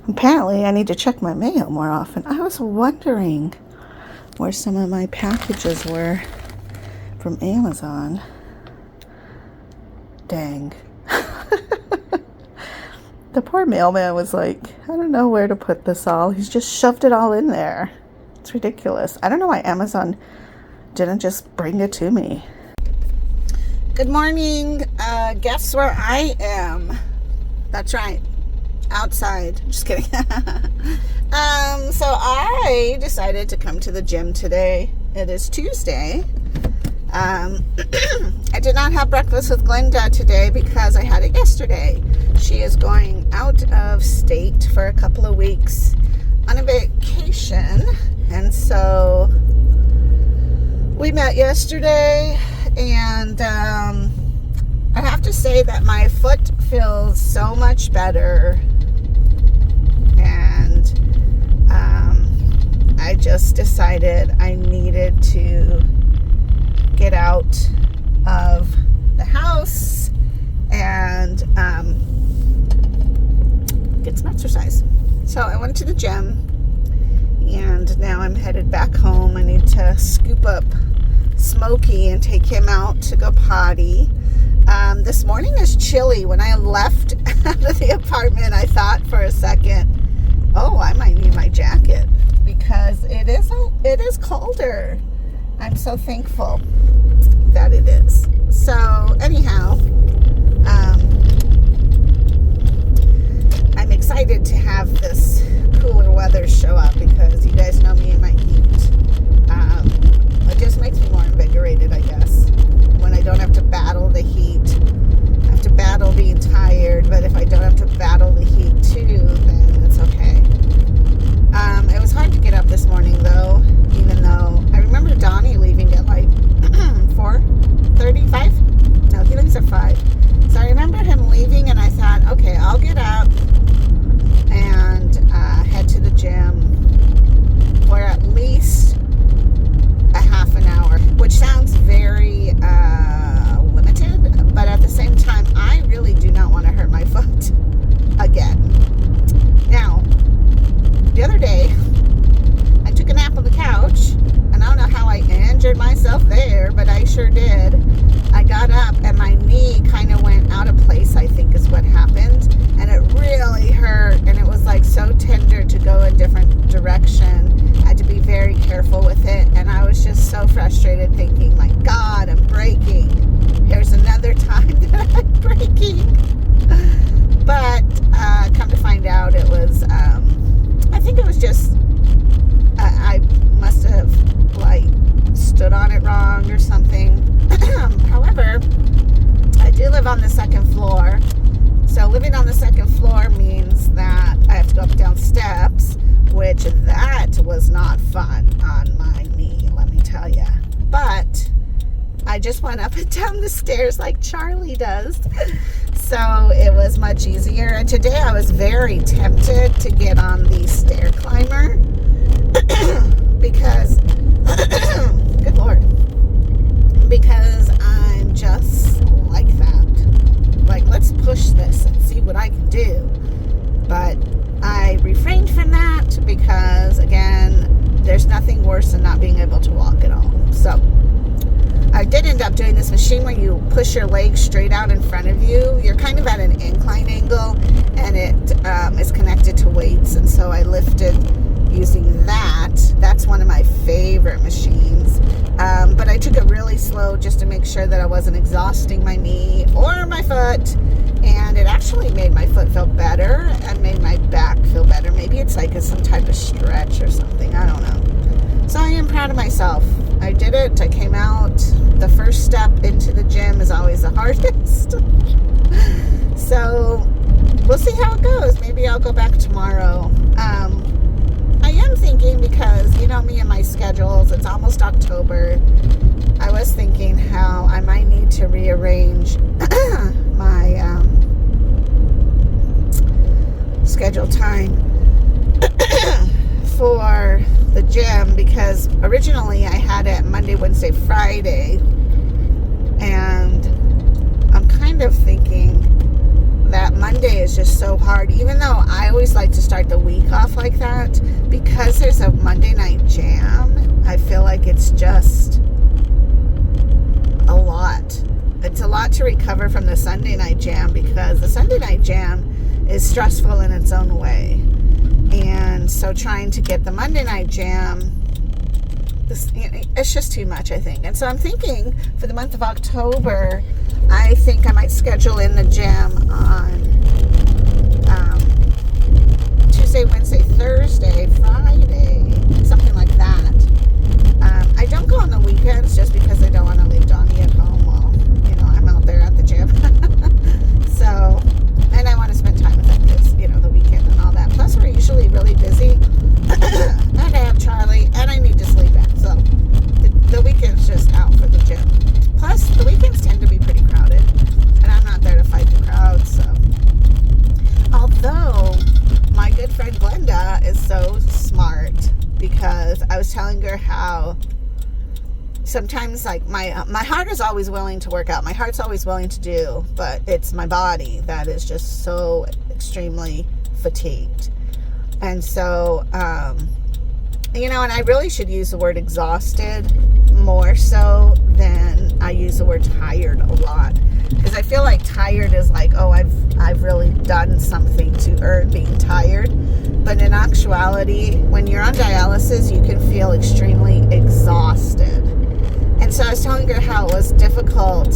Apparently, I need to check my mail more often. I was wondering where some of my packages were from Amazon. Dang. The poor mailman was like, I don't know where to put this all. He's just shoved it all in there. It's ridiculous. I don't know why Amazon didn't just bring it to me. Good morning. Guess where I am? That's right. Outside. Just kidding. So I decided to come to the gym today. It is Tuesday. I did not have breakfast with Glenda today because I had it yesterday. She is going out of state for a couple of weeks on a vacation. And so we met yesterday, and I have to say that my foot feels so much better. And I just decided I needed to get out of the house and get some exercise. So I went to the gym, and now I'm headed back home. I need to scoop up Smokey and take him out to go potty. This morning is chilly. When I left out of the apartment, I thought for a second, oh, I might need my jacket because it is colder. I'm so thankful that it is. So anyhow, I'm excited to have this cooler weather show up because you guys know me and my heat. It just makes me more invigorated, I guess, when I don't have to battle the heat. I have to battle being tired, but if I don't have to battle the heat too, then it's okay. It was hard to get up this morning though, even though I remember Donnie leaving at like 4:35. No, he leaves at 5. So I remember him leaving, and I thought, okay, I'll get up and head to the gym for at least a half an hour, which sounds very limited, but at the same time, I really do not want to hurt my foot again. Now, the other day, I took a nap on the couch, and I don't know how I injured myself there, but I sure did. I got up, and my knee kind of went out of place, I think is what happened, and it really hurt, and it was like so tender to go a different direction. I had to be very careful with it, and I was just so frustrated thinking, my God, I'm breaking. Here's another time that I'm breaking. But come to find out, it was, I think it was just, I must have, like, stood on it wrong or something. However, I do live on the second floor. So living on the second floor means that I have to go up and down steps, which that was not fun on my knee, let me tell you. But I just went up and down the stairs like Charlie does. So it was much easier. And today I was very tempted to get on the stair climber because, good Lord, because I'm just like that. Like, let's push this and see what I can do. But I refrained from that because, again, there's nothing worse than not being able to walk at all. So I did end up doing this machine where you push your legs straight out in front of you. You're kind of at an incline angle, and it is connected to weights. And so I lifted using that. That's one of my favorite machines. But I took it really slow just to make sure that I wasn't exhausting my knee or my foot. And it actually made my foot feel better and made my back feel better. Maybe it's like some type of stretch or something. I don't know. So I am proud of myself. I did it. I came out. The first step into the gym is always the hardest. So we'll see how it goes. Maybe I'll go back tomorrow. I am thinking, because you know me and my schedules, it's almost October. I was thinking how I might need to rearrange my scheduled time for the gym, because originally I had it Monday, Wednesday, Friday, and I'm kind of thinking that Monday is just so hard, even though I always like to start the week off like that. Because there's a Monday night jam, I feel like it's just a lot. It's a lot to recover from the Sunday night jam, because the Sunday night jam is stressful in its own way. And so trying to get the Monday night jam, it's just too much, I think. And so I'm thinking for the month of October, I think I might schedule in the gym on Tuesday, Wednesday, Thursday, Friday, something like that. I don't go on the weekends just because I don't want to leave Donnie at home while, I'm out there at the gym. So, and I want to spend time with him because, the weekend and all that. Plus, we're usually really busy. And I have Charlie, and I need to sleep in. So, the weekend's just out for the gym. Plus, the weekends tend to be pretty crowded, and I'm not there to fight the crowd, so. Although, my good friend Glenda is so smart, because I was telling her how sometimes, like, my heart is always willing to work out. My heart's always willing to do, but it's my body that is just so extremely fatigued. And so, and I really should use the word exhausted more so than I use the word tired a lot. Because I feel like tired is like, oh, I've really done something to earn being tired. But in actuality, when you're on dialysis, you can feel extremely exhausted. And so I was telling her how it was difficult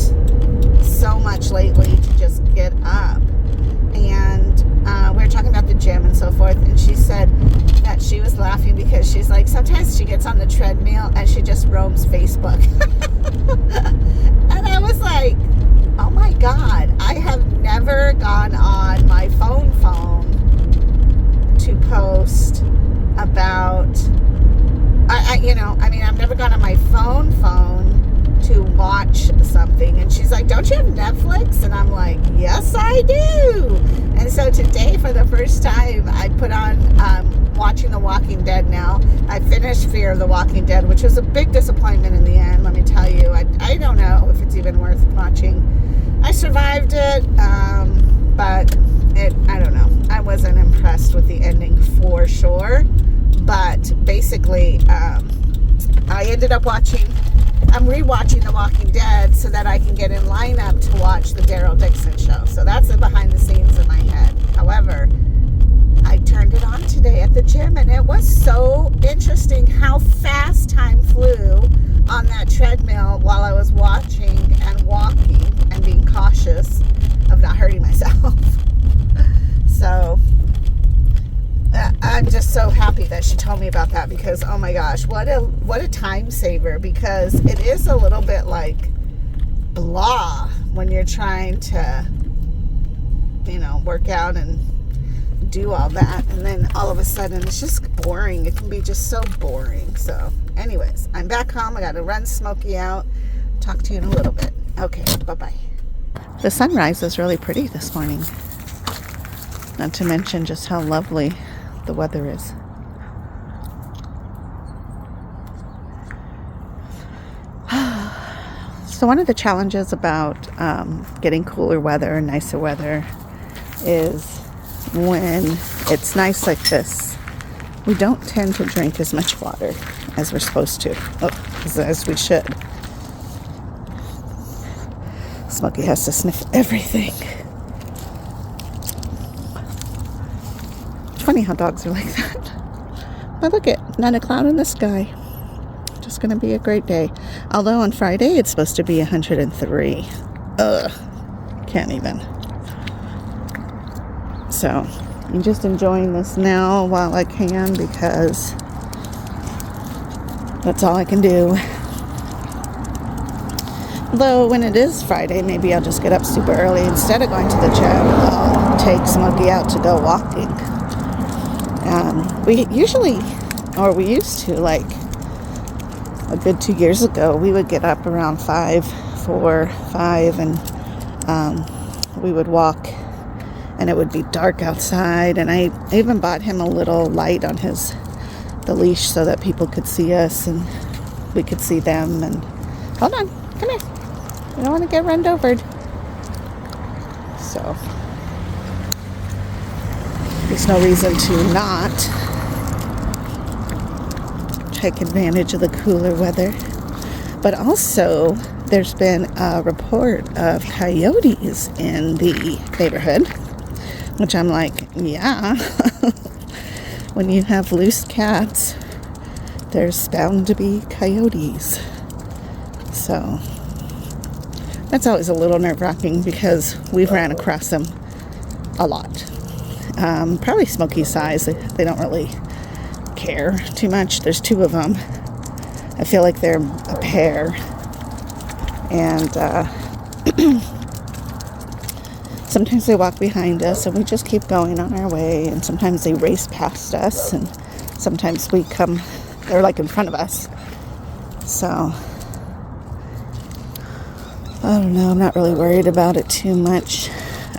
so much lately to just get up. And we were talking about the gym and so forth, and she said that she was laughing because she's like, sometimes she gets on the treadmill and she just roams Facebook. And I was like, oh my God, I have never gone on my phone to post about, I've never gone on my phone to watch something. And she's like, don't you have Netflix? And I'm like, yes, I do. And so today, for the first time, I put on watching The Walking Dead now. I finished Fear of the Walking Dead, which was a big disappointment in the end, let me tell you. I don't know if it's even worth watching. I survived it, but I don't know. I wasn't impressed with the ending for sure. But basically, I ended up I'm rewatching The Walking Dead so that I can get in lineup to watch the Daryl Dixon show. So that's the behind the scenes in my head. However, I turned it on today at the gym, and it was so interesting how fast time flew on that treadmill while I was watching and walking and being cautious of not hurting myself. So I'm just so happy that she told me about that, because oh my gosh, what a time saver, because it is a little bit like blah when you're trying to work out and do all that, and then all of a sudden it's just boring. It can be just so boring. So anyways, I'm back home. I gotta run Smokey out. Talk to you in a little bit. Okay, bye-bye. The sunrise is really pretty this morning, not to mention just how lovely the weather is. So one of the challenges about getting cooler weather and nicer weather is when it's nice like this, we don't tend to drink as much water as we're supposed to, as we should. Smokey has to sniff everything. It's funny how dogs are like that. But look at, not a cloud in the sky. Just gonna be a great day. Although on Friday it's supposed to be 103. Can't even. So I'm just enjoying this now while I can, because that's all I can do. Although when it is Friday, maybe I'll just get up super early. Instead of going to the gym, I'll take Smokey out to go walking. We used to, like a good 2 years ago, we would get up around 4, 5, and we would walk, and it would be dark outside. And I even bought him a little light on the leash so that people could see us and we could see them. And hold on, come here. I don't want to get run over. So there's no reason to not take advantage of the cooler weather. But also, there's been a report of coyotes in the neighborhood, which I'm like, yeah. When you have loose cats, there's bound to be coyotes. So that's always a little nerve-wracking because we've ran across them a lot. Probably Smokey size. They don't really care too much. There's 2 of them. I feel like they're a pair. And sometimes they walk behind us and we just keep going on our way. And sometimes they race past us. And sometimes they're like in front of us. So I don't know, I'm not really worried about it too much.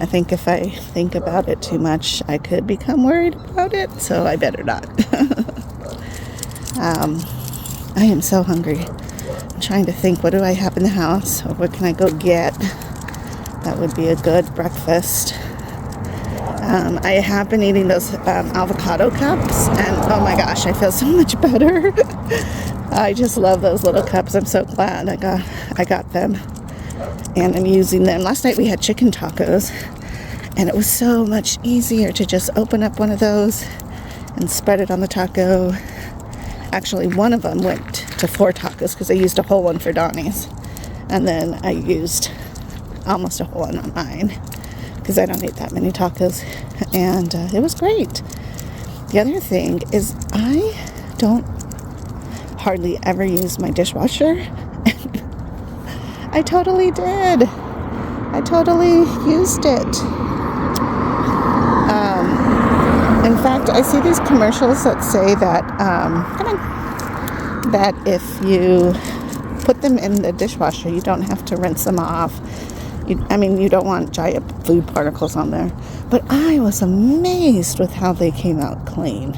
I think if I think about it too much, I could become worried about it, so I better not. I am so hungry. I'm trying to think, what do I have in the house, or what can I go get? That would be a good breakfast. I have been eating those avocado cups, and oh my gosh, I feel so much better. I just love those little cups. I'm so glad I got them. And I'm using them. Last night we had chicken tacos, and it was so much easier to just open up one of those and spread it on the taco. Actually, one of them went to 4 tacos because I used a whole one for Donnie's, and then I used almost a whole one on mine because I don't eat that many tacos, and it was great. The other thing is I don't hardly ever use my dishwasher. I totally did. I totally used it. In fact, I see these commercials that say that that if you put them in the dishwasher, you don't have to rinse them off. You don't want giant food particles on there. But I was amazed with how they came out clean.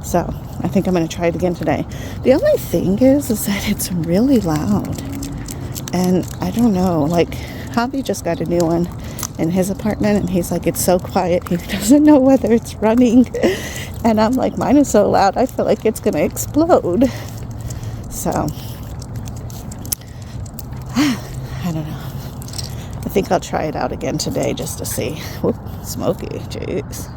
So I think I'm going to try it again today. The only thing is that it's really loud. And I don't know, like, Javi just got a new one in his apartment, and he's like, it's so quiet, he doesn't know whether it's running. And I'm like, mine is so loud, I feel like it's going to explode. So, I don't know. I think I'll try it out again today just to see. Whoop, smoky, jeez.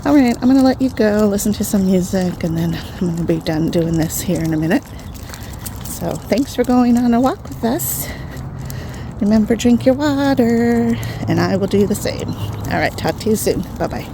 All right, I'm going to let you go, listen to some music, and then I'm going to be done doing this here in a minute. So thanks for going on a walk with us. Remember, drink your water, and I will do the same. All right, talk to you soon. Bye-bye.